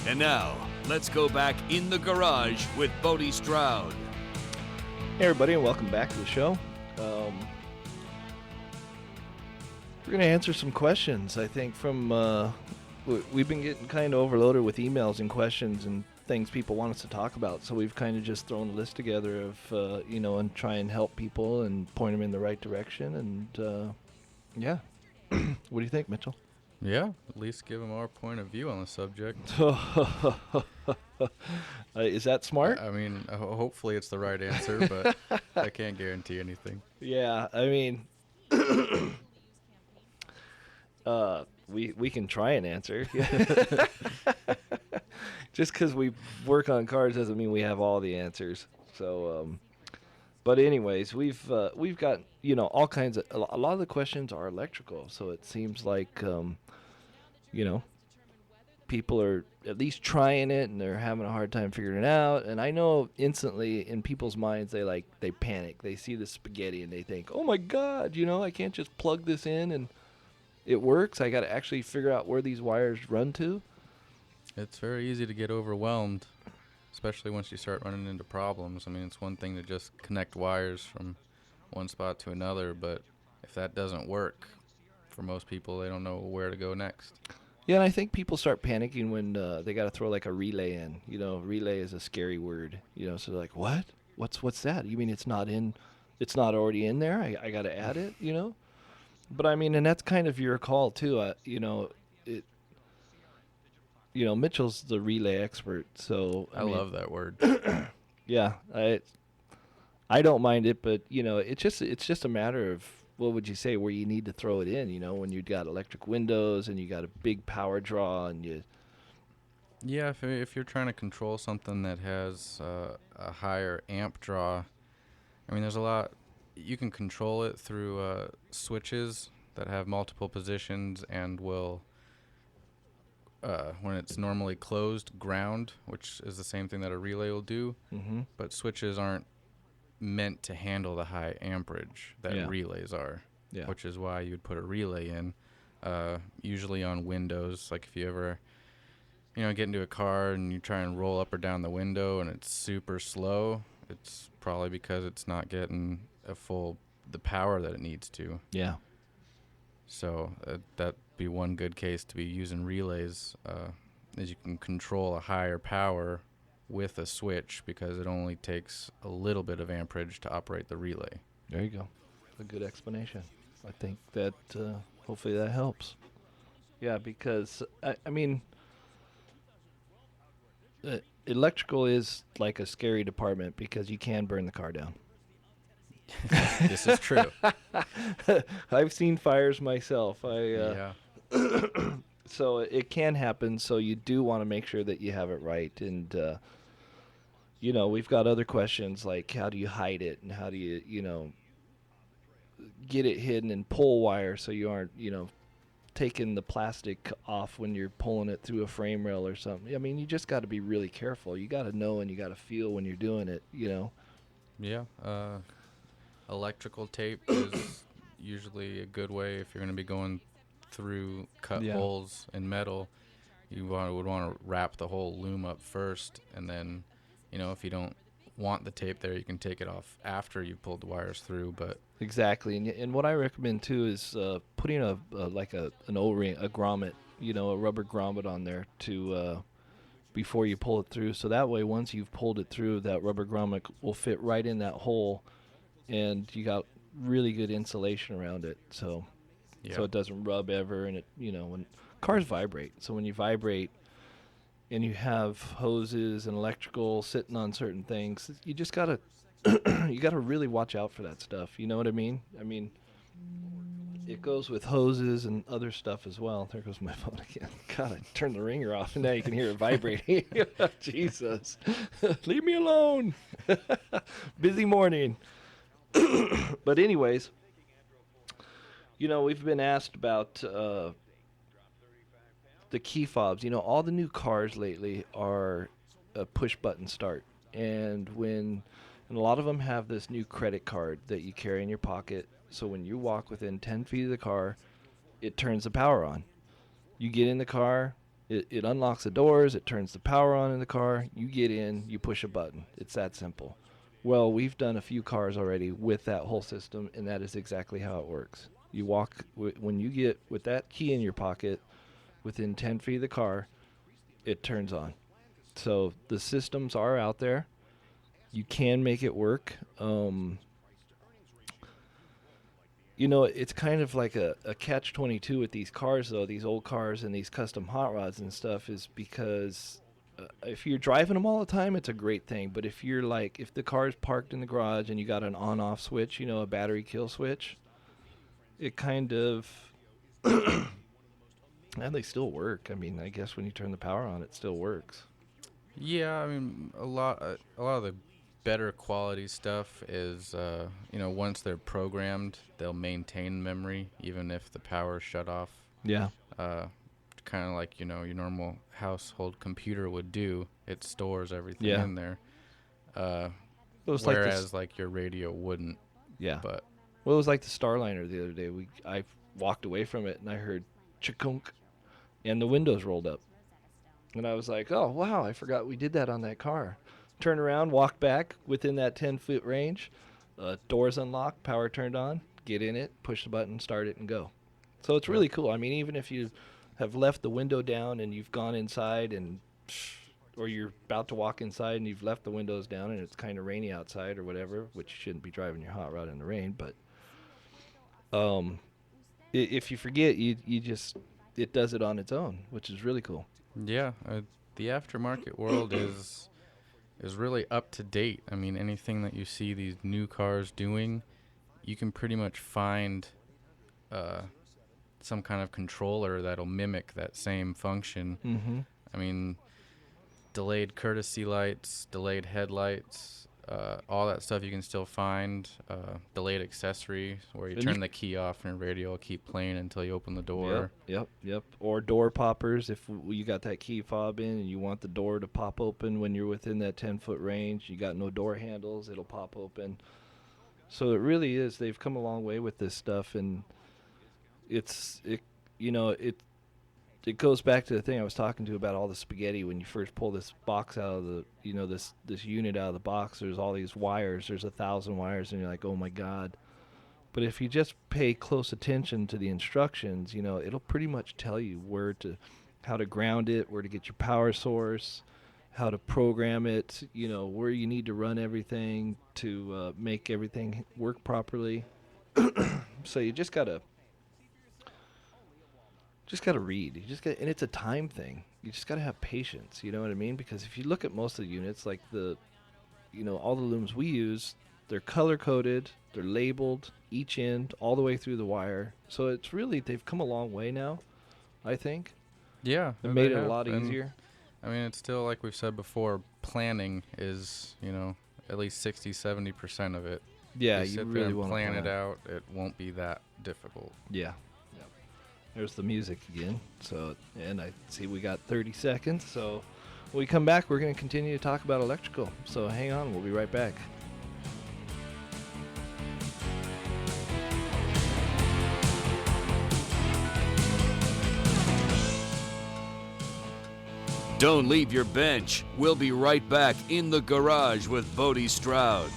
And now, let's go back in the garage with Bodie Stroud. Hey everybody, and welcome back to the show. We're going to answer some questions, I think, from... we've been getting kind of overloaded with emails and questions and things people want us to talk about, so we've kind of just thrown a list together of, and try and help people and point them in the right direction, and, yeah. What do you think, Mitchell? Yeah, at least give them our point of view on the subject. Is that smart? I mean, hopefully it's the right answer, but I can't guarantee anything. Yeah, I mean, we can try and answer. Just because we work on cars doesn't mean we have all the answers. So, but anyways, we've got all kinds of a lot of the questions are electrical. So it seems like people are at least trying it and they're having a hard time figuring it out. And I know instantly in people's minds they panic. They see the spaghetti and they think, oh my God, I can't just plug this in and it works. I got to actually figure out where these wires run to. It's very easy to get overwhelmed, especially once you start running into problems. I mean, it's one thing to just connect wires from one spot to another, but if that doesn't work, for most people, they don't know where to go next. Yeah, and I think people start panicking when they got to throw like a relay in. Relay is a scary word. So they're like, what? What's that? You mean it's not already in there? I got to add it, But I mean, and that's kind of your call too. Mitchell's the relay expert, so I love that word. Yeah, I don't mind it, but it's just a matter of what would you say where you need to throw it in. When you've got electric windows and you got a big power draw and you. Yeah, if you're trying to control something that has a higher amp draw, I mean, there's a lot. You can control it through switches that have multiple positions and will, when it's normally closed, ground, which is the same thing that a relay will do. Mm-hmm. But switches aren't meant to handle the high amperage that relays are, which is why you'd put a relay in, usually on windows. Like if you ever, get into a car and you try and roll up or down the window and it's super slow, it's probably because it's not getting the power that it needs to. Yeah. So that'd be one good case to be using relays, is you can control a higher power with a switch because it only takes a little bit of amperage to operate the relay. There you go. A good explanation. I think that hopefully that helps. Yeah, because I mean, electrical is like a scary department because you can burn the car down. This is true. I've seen fires myself. Yeah. So it can happen. So you do want to make sure that you have it right. And, we've got other questions like how do you hide it and how do you, get it hidden and pull wire so you aren't, taking the plastic off when you're pulling it through a frame rail or something. I mean, you just got to be really careful. You got to know and you got to feel when you're doing it, Yeah. Electrical tape is usually a good way if you're going to be going through cut holes in metal. You would want to wrap the whole loom up first, and then, if you don't want the tape there, you can take it off after you've pulled the wires through. But exactly, and what I recommend too is putting an O-ring, a grommet, a rubber grommet on there to before you pull it through. So that way, once you've pulled it through, that rubber grommet will fit right in that hole. And you got really good insulation around it, so it doesn't rub ever. And it, when cars vibrate, so when you vibrate and you have hoses and electrical sitting on certain things, you just gotta really watch out for that stuff. You know what I mean? I mean, it goes with hoses and other stuff as well. There goes my phone again. God, I turned the ringer off, and now you can hear it vibrating. Jesus, leave me alone. Busy morning. But anyways, we've been asked about the key fobs. All the new cars lately are a push button start, and a lot of them have this new credit card that you carry in your pocket. So when you walk within 10 feet of the car, it turns the power on. You get in the car, It unlocks the doors, it turns the power on in the car, you get in, you push a button. It's that simple. Well, we've done a few cars already with that whole system, and that is exactly how it works. You walk, when you get with that key in your pocket, within 10 feet of the car, it turns on. So the systems are out there. You can make it work. It's kind of like a catch-22 with these cars, though, these old cars and these custom hot rods and stuff, is because if you're driving them all the time, it's a great thing. But if the car's parked in the garage and you got an on-off switch, a battery kill switch, it kind of, and they still work. I mean, I guess when you turn the power on, it still works. Yeah, I mean, a lot of the better quality stuff is, once they're programmed, they'll maintain memory even if the power's shut off. Yeah. Kind of like, your normal household computer would do. It stores everything in there. Whereas like your radio wouldn't. Yeah. But it was like the Starliner the other day. I walked away from it and I heard chikunk, and the windows rolled up. And I was like, oh, wow, I forgot we did that on that car. Turn around, walk back within that 10-foot range, doors unlocked, power turned on, get in it, push the button, start it, and go. So it's really cool. I mean, even if you have left the window down and you've gone inside or you're about to walk inside and you've left the windows down and it's kind of rainy outside or whatever, which you shouldn't be driving your hot rod in the rain, but if you forget, it does it on its own, which is really cool. Yeah, the aftermarket world is really up to date. I mean, anything that you see these new cars doing, you can pretty much find some kind of controller that'll mimic that same function. Mm-hmm. I mean, delayed courtesy lights, delayed headlights, all that stuff you can still find. Delayed accessory where you turn the key off and your radio will keep playing until you open the door. Yep. Or door poppers. If you got that key fob in and you want the door to pop open when you're within that 10-foot range, you got no door handles, it'll pop open. So it really is. They've come a long way with this stuff, and it goes back to the thing I was talking to about all the spaghetti. When you first pull this box out of the, this unit out of the box, there's all these wires. There's 1,000 wires, and you're like, oh my God. But if you just pay close attention to the instructions, it'll pretty much tell you how to ground it, where to get your power source, how to program it, where you need to run everything to make everything work properly. So you just gotta read. And it's a time thing. You just gotta have patience. You know what I mean? Because if you look at most of the units, like all the looms we use, they're color coded, they're labeled, each end all the way through the wire. So it's really, they've come a long way now, I think. Yeah, it made it a lot easier. I mean, it's still, like we've said before, planning is, at least 60-70% of it. Yeah, you really want to plan it out. It won't be that difficult. Yeah. There's the music again. So, and I see we got 30 seconds. So when we come back, we're going to continue to talk about electrical. So hang on, we'll be right back. Don't leave your bench. We'll be right back in the garage with Bodie Stroud.